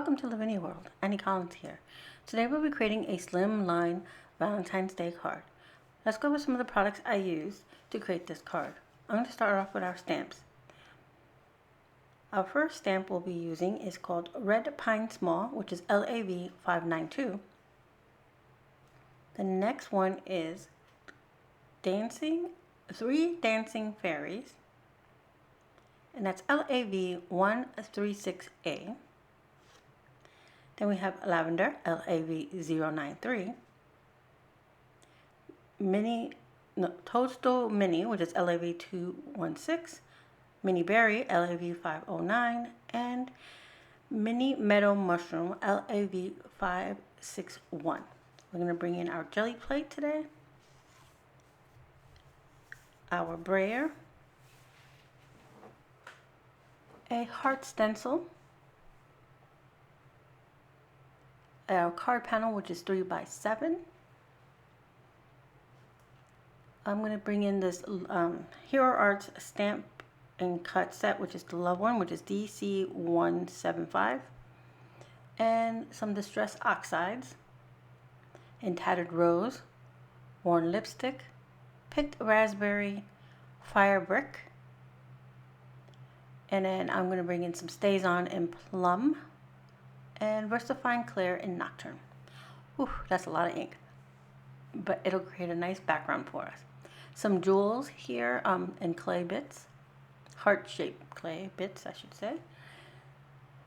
Welcome to Lavinia World. Annie Collins here. Today we'll be creating a Slimline Valentine's Day card. Let's go over some of the products I used to create this card. I'm going to start off with our stamps. Our first stamp we'll be using is called Red Pine Small, which is LAV 592. The next one is Three Dancing Fairies, and that's LAV 136A. Then we have Lavender, LAV 093. Toadstool Mini, which is LAV 216. Mini Berry, LAV 509. And Mini Meadow Mushroom, LAV 561. We're going to bring in our jelly plate today, our brayer, a heart stencil, our card panel, which is 3x7. I'm going to bring in this Hero Arts stamp and cut set, which is the love one, which is DC 175, and some distress oxides, and Tattered Rose, worn lipstick, picked raspberry, fire brick, and then I'm going to bring in some Stazon and Plum, and Versafine, Clair, and Nocturne. Whew, that's a lot of ink, but it'll create a nice background for us. Some jewels here and clay bits, heart-shaped clay bits, I should say.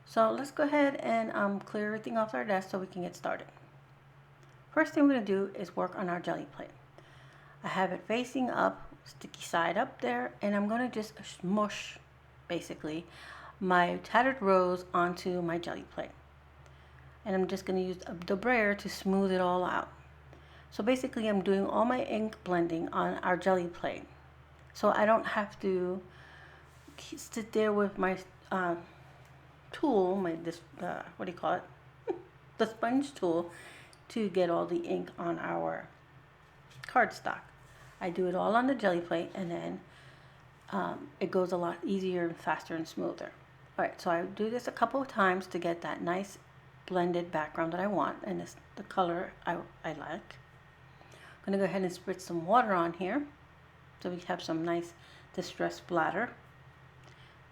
So let's go ahead and clear everything off our desk so we can get started. First thing we're going to do is work on our jelly plate. I have it facing up, sticky side up there, and I'm going to just smush, basically, my Tattered Rose onto my jelly plate. And I'm just going to use the brayer to smooth it all out. So basically I'm doing all my ink blending on our jelly plate, so I don't have to sit there with my tool, what do you call it, the sponge tool, to get all the ink on our cardstock. I do it all on the jelly plate, and then it goes a lot easier and faster and smoother. Alright, so I do this a couple of times to get that nice blended background that I want, and it's the color I like. I'm going to go ahead and spritz some water on here so we have some nice distress splatter.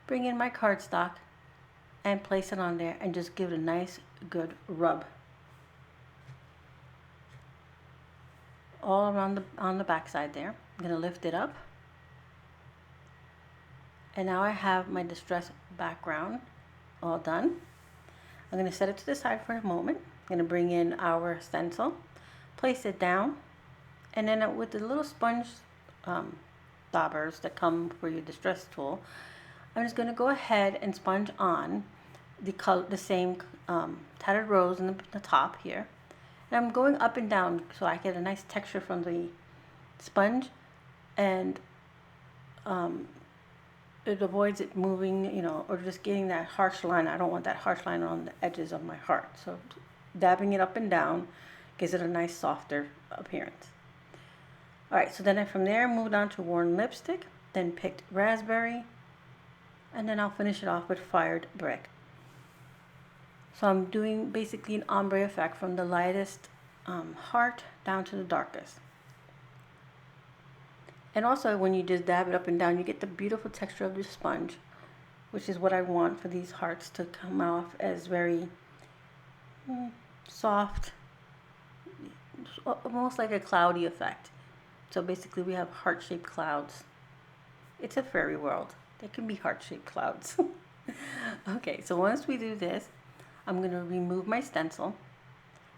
Bring in my cardstock and place it on there and just give it a nice good rub all around on the back side there. I'm going to lift it up, and now I have my distress background all done. I'm going to set it to the side for a moment. I'm going to bring in our stencil, place it down, and then with the little sponge daubers that come for your distress tool, I'm just going to go ahead and sponge on the same Tattered Rose in the top here. And I'm going up and down so I get a nice texture from the sponge, and it avoids it moving, or just getting that harsh line. I don't want that harsh line on the edges of my heart. So dabbing it up and down gives it a nice softer appearance. Alright, so then from there I moved on to worn lipstick, then picked raspberry, and then I'll finish it off with fired brick. So I'm doing basically an ombre effect from the lightest heart down to the darkest. And also when you just dab it up and down, you get the beautiful texture of the sponge, which is what I want for these hearts to come off as very soft, almost like a cloudy effect. So basically we have heart-shaped clouds. It's a fairy world. They can be heart-shaped clouds. Okay, so once we do this, I'm going to remove my stencil,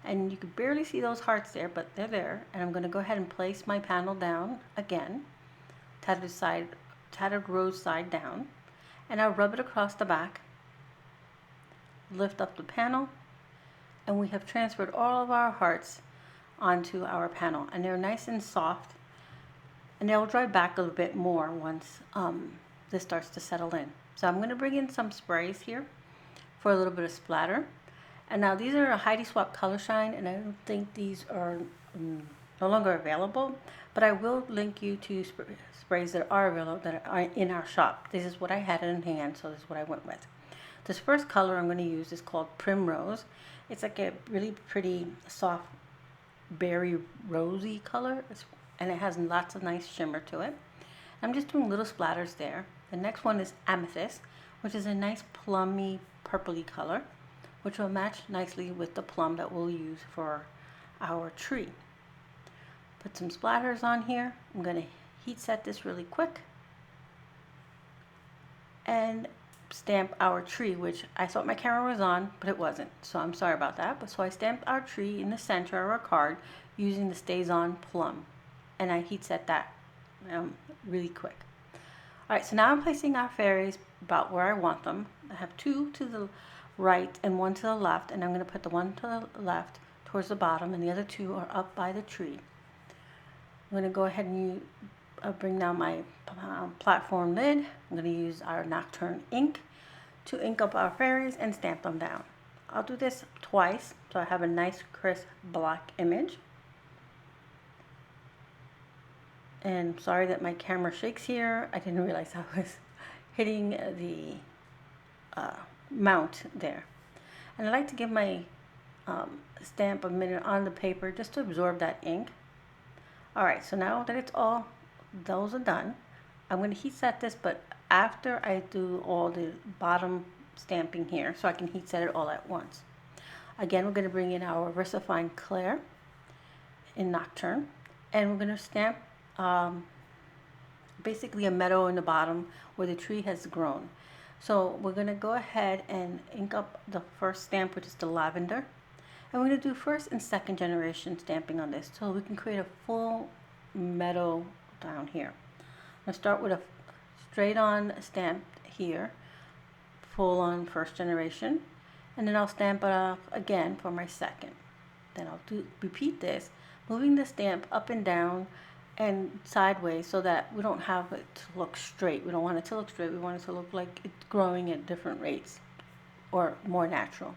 and you can barely see those hearts there, but they're there. And I'm going to go ahead and place my panel down again, Tattered Rose side down, and I'll rub it across the back, lift up the panel, and we have transferred all of our hearts onto our panel, and they're nice and soft, and they'll dry back a little bit more once this starts to settle in. So I'm going to bring in some sprays here for a little bit of splatter. And now these are a Heidi Swapp Colorshine, and I don't think these are no longer available, but I will link you to sprays that are available that are in our shop. This is what I had in hand, so this is what I went with. This first color I'm going to use is called Primrose. It's like a really pretty soft berry rosy color, and it has lots of nice shimmer to it. I'm just doing little splatters there. The next one is Amethyst, which is a nice plummy purpley color, which will match nicely with the plum that we'll use for our tree. Put some splatters on here. I'm going to heat set this really quick and stamp our tree, which I thought my camera was on, but it wasn't, so I'm sorry about that. But so I stamped our tree in the center of our card using the Stazon Plum, and I heat set that really quick. Alright, so now I'm placing our fairies about where I want them. I have two to the right and one to the left, and I'm going to put the one to the left towards the bottom, and the other two are up by the tree. I'm going to go ahead and bring down my platform lid. I'm going to use our Nocturne ink to ink up our fairies and stamp them down. I'll do this twice so I have a nice crisp black image. And sorry that my camera shakes here. I didn't realize I was hitting the mount there. And I like to give my stamp a minute on the paper just to absorb that ink. Alright, so now that those are done, I'm going to heat set this, but after I do all the bottom stamping here, so I can heat set it all at once. Again, we're going to bring in our Versafine Clair in Nocturne, and we're going to stamp basically a meadow in the bottom where the tree has grown. So we're going to go ahead and ink up the first stamp, which is the Lavender, and we're going to do first and second generation stamping on this so we can create a full meadow down here. I'm going to start with a straight on stamp here, full on first generation, and then I'll stamp it off again for my second. Then I'll repeat this, moving the stamp up and down and sideways so that we don't have it to look straight. We don't want it to look straight. We want it to look like it's growing at different rates or more natural.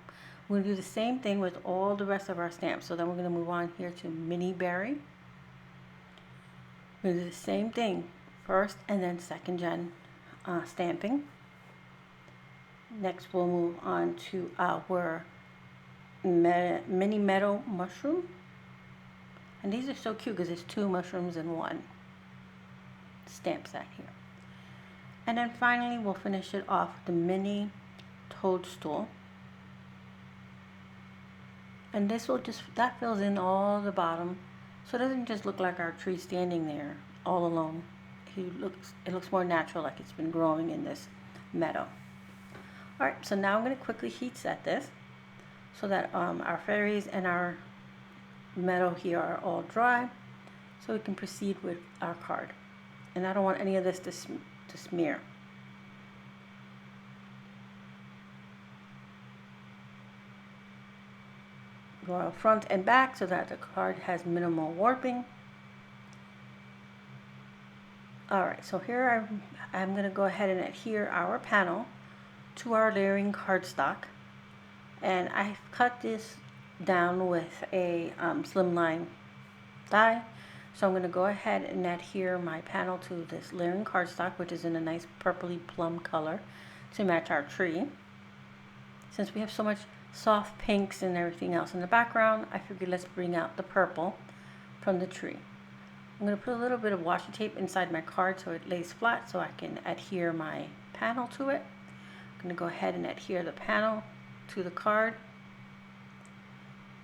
We're going to do the same thing with all the rest of our stamps. So then we're going to move on here to Mini Berry. We're going to do the same thing, first and then second gen stamping. Next we'll move on to our Mini Meadow Mushroom. And these are so cute because it's two mushrooms in one stamp set here. And then finally we'll finish it off with the Mini Toadstool. And this will that fills in all the bottom, so it doesn't just look like our tree standing there all alone. It looks more natural, like it's been growing in this meadow. Alright, so now I'm going to quickly heat set this so that our fairies and our meadow here are all dry, so we can proceed with our card. And I don't want any of this to smear. Go front and back so that the card has minimal warping. Alright, so here I'm going to go ahead and adhere our panel to our layering cardstock, and I've cut this down with a slimline die. So I'm going to go ahead and adhere my panel to this layering cardstock, which is in a nice purpley plum color to match our tree. Since we have so much soft pinks and everything else in the background, I figured let's bring out the purple from the tree. I'm going to put a little bit of washi tape inside my card so it lays flat so I can adhere my panel to it. I'm going to go ahead and adhere the panel to the card.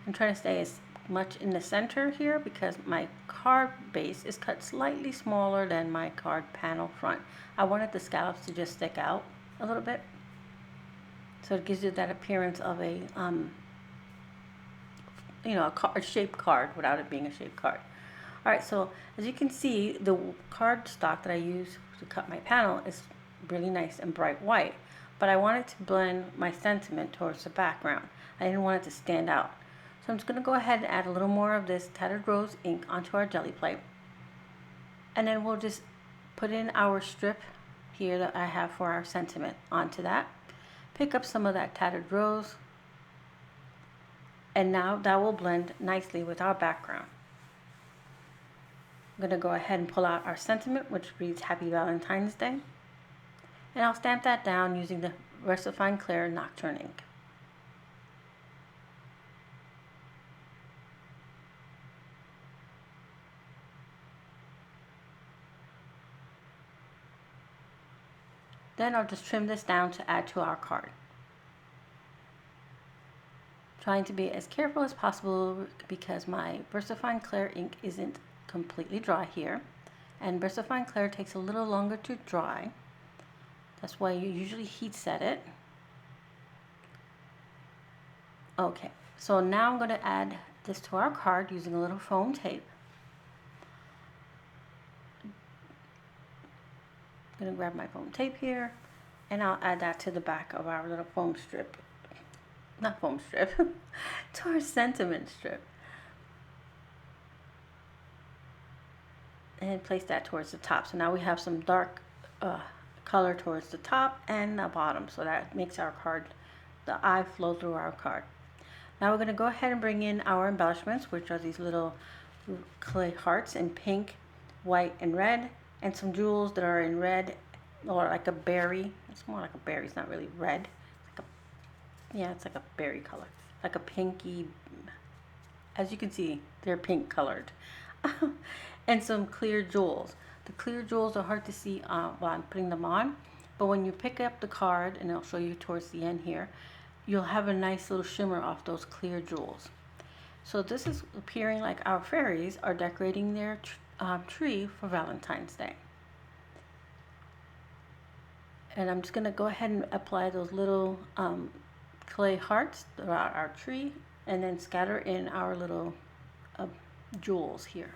I'm trying to stay as much in the center here because my card base is cut slightly smaller than my card panel front. I wanted the scallops to just stick out a little bit, so it gives you that appearance of a a shaped card without it being a shaped card. Alright, so as you can see, the cardstock that I use to cut my panel is really nice and bright white, but I wanted to blend my sentiment towards the background. I didn't want it to stand out. So I'm just going to go ahead and add a little more of this Tattered Rose ink onto our jelly plate. And then we'll just put in our strip here that I have for our sentiment onto that. Pick up some of that Tattered Rose. And now that will blend nicely with our background. I'm going to go ahead and pull out our sentiment, which reads Happy Valentine's Day. And I'll stamp that down using the Versafine Clair Nocturne ink. Then I'll just trim this down to add to our card. Trying to be as careful as possible because my Versafine Clair ink isn't completely dry here. And Versafine Clair takes a little longer to dry. That's why you usually heat set it. Okay, so now I'm going to add this to our card using a little foam tape. I'm going to grab my foam tape here, and I'll add that to the back of our little foam strip. Not foam strip, to our sentiment strip. And place that towards the top. So now we have some dark color towards the top and the bottom. So that makes our card, the eye flow through our card. Now we're going to go ahead and bring in our embellishments, which are these little clay hearts in pink, white, and red. And some jewels that are in red, or like a berry. It's more like a berry, it's not really red. It's like yeah, it's like a berry color. Like a pinky, as you can see, they're pink colored. And some clear jewels. The clear jewels are hard to see while I'm putting them on, but when you pick up the card, and I'll show you towards the end here, you'll have a nice little shimmer off those clear jewels. So this is appearing like our fairies are decorating their tree for Valentine's Day. And I'm just going to go ahead and apply those little clay hearts throughout our tree, and then scatter in our little jewels here.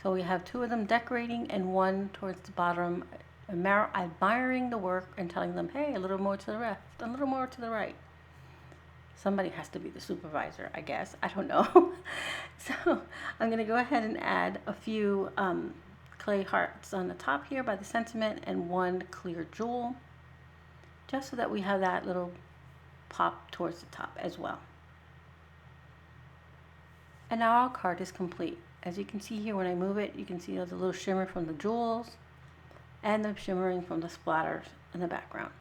So we have two of them decorating and one towards the bottom, admiring the work and telling them, hey, a little more to the left, a little more to the right. Somebody has to be the supervisor, I guess. I don't know. So I'm going to go ahead and add a few clay hearts on the top here by the sentiment and one clear jewel, just so that we have that little pop towards the top as well. And now our card is complete. As you can see here, when I move it, you can see there's a little shimmer from the jewels and the shimmering from the splatters in the background.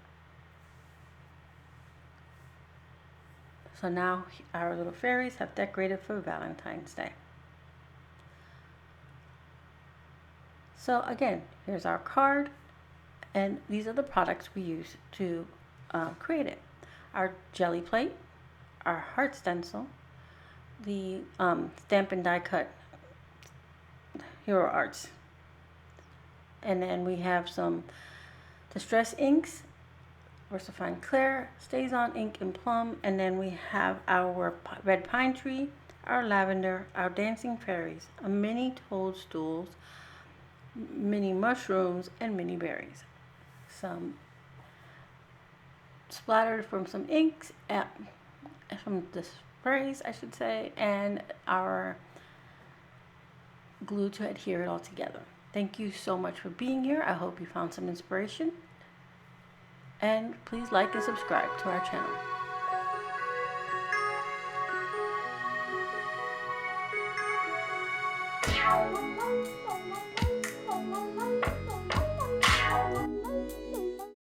So now our little fairies have decorated for Valentine's Day. So again, here's our card, and these are the products we use to create it. Our jelly plate, our heart stencil, the Stampin' die cut Hero Arts, and then we have some distress inks, Versafine Clair, Stazon Ink, and Plum, and then we have our red pine tree, our lavender, our dancing fairies, a mini toadstools, mini mushrooms, and mini berries. Some splattered from some inks, from the sprays, I should say, and our glue to adhere it all together. Thank you so much for being here. I hope you found some inspiration. And please like and subscribe to our channel.